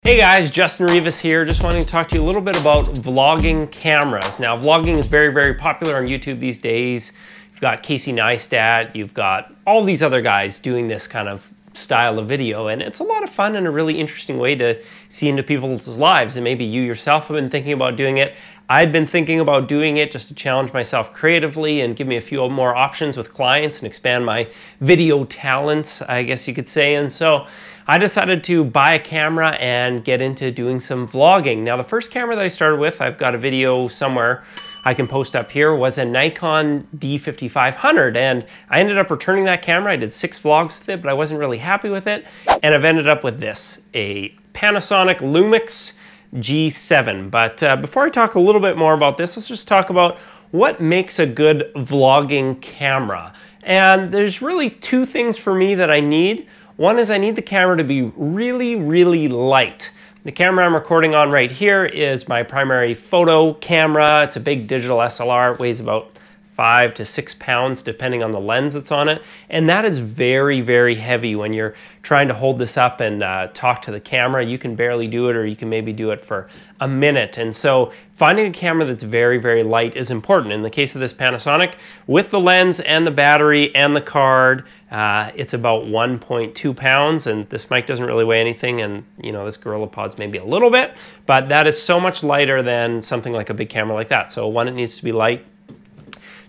Hey guys, Justin Rivas here. Just wanting to talk to you a little bit about vlogging cameras. Now, vlogging is very, very popular on YouTube these days. You've got Casey Neistat, you've got all these other guys doing this kind of style of video, and it's a lot of fun and a really interesting way to see into people's lives, and maybe you yourself have been thinking about doing it. I've been thinking about doing it just to challenge myself creatively and give me a few more options with clients and expand my video talents, I guess you could say. And so I decided to buy a camera and get into doing some vlogging. Now, the first camera that I started with, I've got a video somewhere I can post up here, was a Nikon D5500, and I ended up returning that camera. I did 6 vlogs with it, but I wasn't really happy with it, and I've ended up with this, a Panasonic Lumix G7. But before I talk a little bit more about this, let's just talk about what makes a good vlogging camera. And there's really 2 things for me that I need. One is I need the camera to be really, really light. The camera I'm recording on right here is my primary photo camera. It's a big digital SLR. It weighs about 5 to 6 pounds depending on the lens that's on it. And that is very, very heavy when you're trying to hold this up and talk to the camera. You can barely do it, or you can maybe do it for a minute. And so finding a camera that's very, very light is important. In the case of this Panasonic, with the lens and the battery and the card, it's about 1.2 pounds, and this mic doesn't really weigh anything, and you know, this GorillaPod's maybe a little bit, but that is so much lighter than something like a big camera like that. So one, it needs to be light.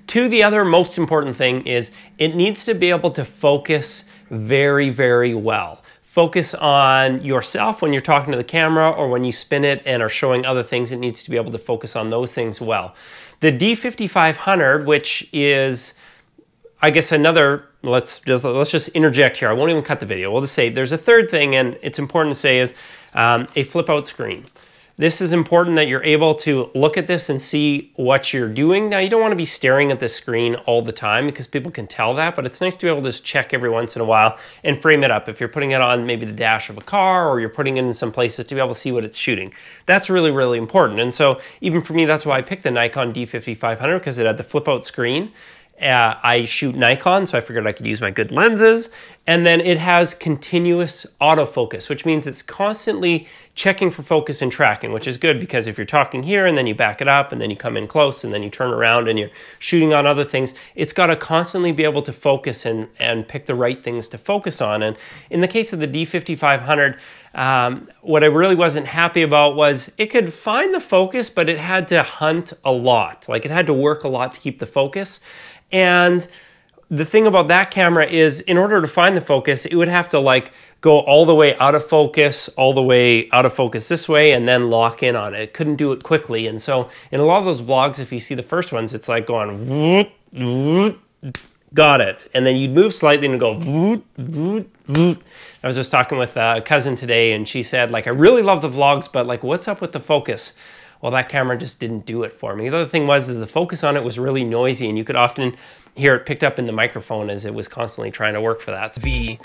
2, the other most important thing is it needs to be able to focus very, very well. Focus on yourself when you're talking to the camera, or when you spin it and are showing other things, it needs to be able to focus on those things well. The D5500, which is, I guess, another, let's just interject here. I won't even cut the video. We'll just say there's a third thing, and it's important to say, is a flip out screen. This is important that you're able to look at this and see what you're doing. Now, you don't want to be staring at the screen all the time because people can tell that, but it's nice to be able to just check every once in a while and frame it up. If you're putting it on maybe the dash of a car, or you're putting it in some places, to be able to see what it's shooting. That's really, really important. And so even for me, that's why I picked the Nikon D5500, because it had the flip out screen. I shoot Nikon, so I figured I could use my good lenses. And then it has continuous autofocus, which means it's constantly checking for focus and tracking, which is good, because if you're talking here and then you back it up and then you come in close and then you turn around and you're shooting on other things, it's got to constantly be able to focus and pick the right things to focus on. And in the case of the D5500, what I really wasn't happy about was it could find the focus, but it had to hunt a lot. Like, it had to work a lot to keep the focus. And the thing about that camera is, in order to find the focus, it would have to like go all the way out of focus, all the way out of focus this way, and then lock in on it. It couldn't do it quickly. And so in a lot of those vlogs, if you see the first ones, it's like going, voot, voot, got it. And then you'd move slightly and go, voot, voot, voot. I was just talking with a cousin today, and she said, like, I really love the vlogs, but like, what's up with the focus? Well, that camera just didn't do it for me. The other thing was, is the focus on it was really noisy, and you could often hear it picked up in the microphone as it was constantly trying to work for that. He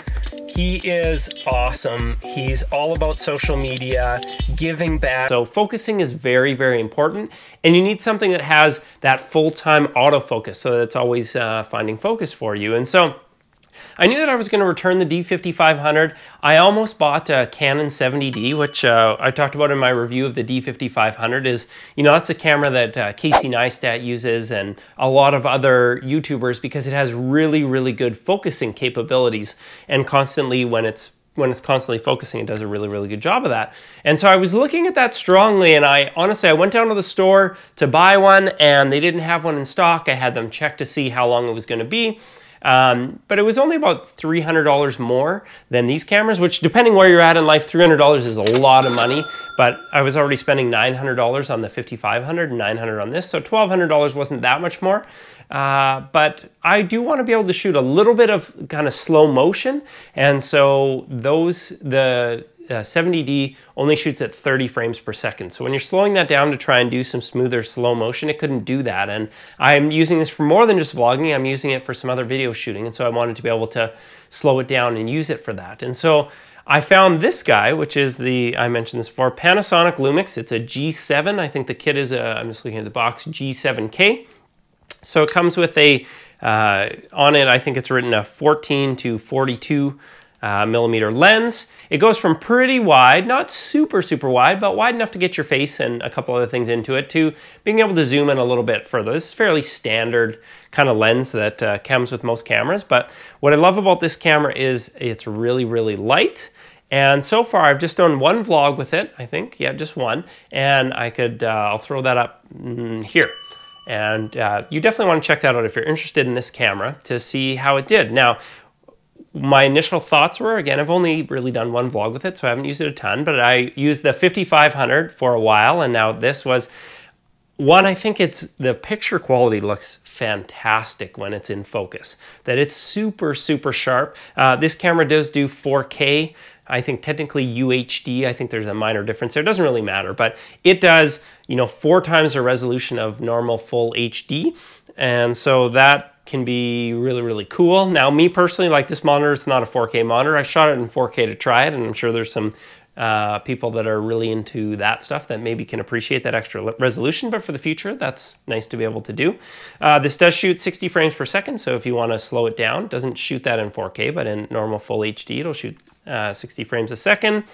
is awesome. He's all about social media, giving back. So focusing is very, very important, and you need something that has that full-time autofocus, so that it's always finding focus for you. And so I knew that I was going to return the D5500. I almost bought a Canon 70D, which I talked about in my review of the D5500. Is, you know, that's a camera that Casey Neistat uses and a lot of other YouTubers, because it has really, really good focusing capabilities, and constantly when it's constantly focusing, it does a really, really good job of that. And so I was looking at that strongly, and I went down to the store to buy one, and they didn't have one in stock. I had them check to see how long it was going to be. But it was only about $300 more than these cameras, which, depending where you're at in life, $300 is a lot of money. But I was already spending $900 on the 5500 and $900 on this, so $1,200 wasn't that much more. But I do want to be able to shoot a little bit of kind of slow motion, and so the 70D only shoots at 30 frames per second. So when you're slowing that down to try and do some smoother slow motion, it couldn't do that. And I'm using this for more than just vlogging. I'm using it for some other video shooting. And so I wanted to be able to slow it down and use it for that. And so I found this guy, which is the, I mentioned this before, Panasonic Lumix. It's a G7. I think the kit is I'm just looking at the box, G7K. So it comes with a, on it, I think it's written a 14 to 42 millimeter lens. It goes from pretty wide, not super, super wide, but wide enough to get your face and a couple other things into it, to being able to zoom in a little bit further. This is fairly standard kind of lens that comes with most cameras, but what I love about this camera is it's really, really light. And so far I've just done one vlog with it, I think, yeah, just one, and I could, I'll throw that up here. And you definitely want to check that out if you're interested in this camera to see how it did. Now, my initial thoughts were, again, I've only really done one vlog with it, so I haven't used it a ton, but I used the 5500 for a while, and now this was one. I think the picture quality looks fantastic when it's in focus, that it's super, super sharp. This camera does do 4K. I think technically UHD, I think there's a minor difference there. It doesn't really matter, but it does, 4 times the resolution of normal full HD. And so that can be really, really cool. Now, me personally, like this monitor, it's not a 4K monitor. I shot it in 4K to try it, and I'm sure there's some people that are really into that stuff that maybe can appreciate that extra resolution, but for the future, that's nice to be able to do. This does shoot 60 frames per second, so if you want to slow it down, it doesn't shoot that in 4K, but in normal full HD, it'll shoot 60 frames a second.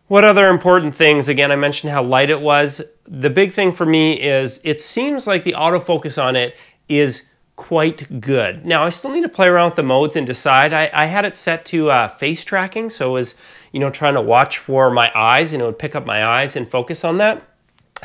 What other important things? Again, I mentioned how light it was. The big thing for me is it seems like the autofocus on it is quite good. Now, I still need to play around with the modes and decide. I had it set to face tracking, so it was, trying to watch for my eyes, and it would pick up my eyes and focus on that.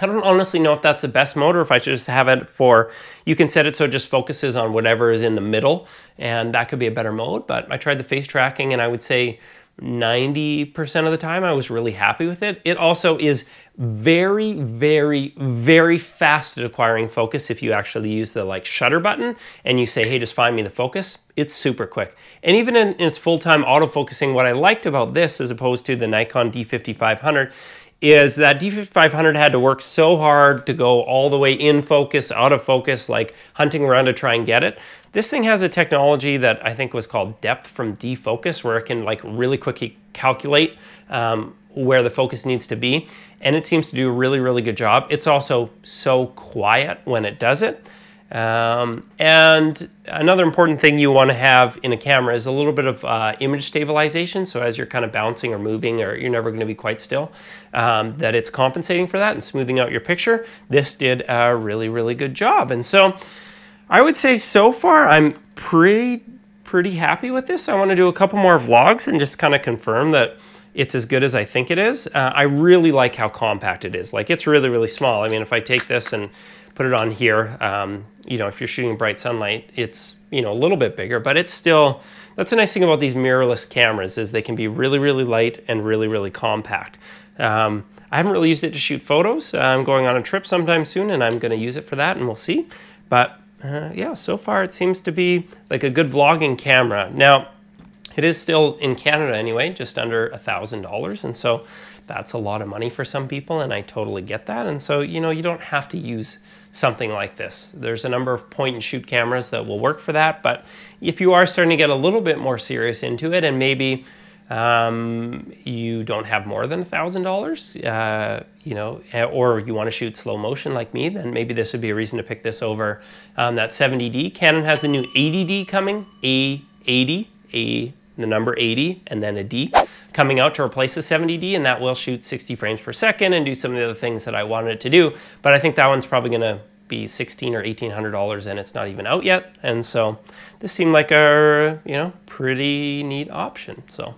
I don't honestly know if that's the best mode, or if I should just have it for, you can set it so it just focuses on whatever is in the middle, and that could be a better mode. But I tried the face tracking, and I would say 90% of the time I was really happy with it. It also is very, very, very fast at acquiring focus. If you actually use the shutter button and you say, hey, just find me the focus, it's super quick. And even in its full-time autofocusing, what I liked about this as opposed to the Nikon D5500 is that D5500 had to work so hard to go all the way in focus, out of focus, like hunting around to try and get it. This thing has a technology that I think was called depth from defocus, where it can really quickly calculate where the focus needs to be. And it seems to do a really, really good job. It's also so quiet when it does it. And another important thing you want to have in a camera is a little bit of image stabilization. So as you're kind of bouncing or moving, or you're never going to be quite still, that it's compensating for that and smoothing out your picture. This did a really, really good job. And so I would say so far I'm pretty happy with this. I want to do a couple more vlogs and just kind of confirm that it's as good as I think it is. I really like how compact it is. It's really, really small. I mean, if I take this and put it on here, if you're shooting bright sunlight, it's, a little bit bigger, but it's still, that's the nice thing about these mirrorless cameras, is they can be really, really light and really, really compact. I haven't really used it to shoot photos. I'm going on a trip sometime soon, and I'm going to use it for that, and we'll see. But yeah, so far it seems to be like a good vlogging camera. Now, it is still in Canada anyway, just under $1,000, and so that's a lot of money for some people, and I totally get that. And so, you don't have to use something like this. There's a number of point and shoot cameras that will work for that, but if you are starting to get a little bit more serious into it, and maybe you don't have more than $1,000, or you want to shoot slow motion like me, then maybe this would be a reason to pick this over that 70D. Canon has a new 80D coming, the number 80, and then a D coming out to replace the 70D, and that will shoot 60 frames per second and do some of the other things that I wanted it to do. But I think that one's probably going to be $1,600 or $1,800, and it's not even out yet. And so this seemed like a pretty neat option. So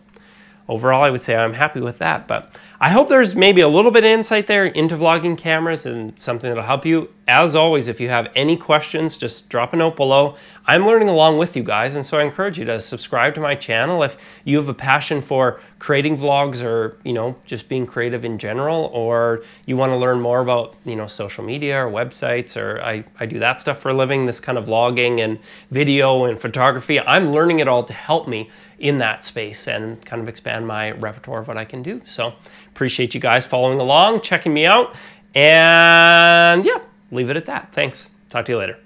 overall, I would say I'm happy with that. But I hope there's maybe a little bit of insight there into vlogging cameras and something that'll help you. As always, if you have any questions, just drop a note below. I'm learning along with you guys, and so I encourage you to subscribe to my channel if you have a passion for creating vlogs, or just being creative in general, or you want to learn more about social media or websites, or I do that stuff for a living, this kind of vlogging and video and photography. I'm learning it all to help me in that space and kind of expand my repertoire of what I can do. So appreciate you guys following along, checking me out, and yeah, leave it at that. Thanks. Talk to you later.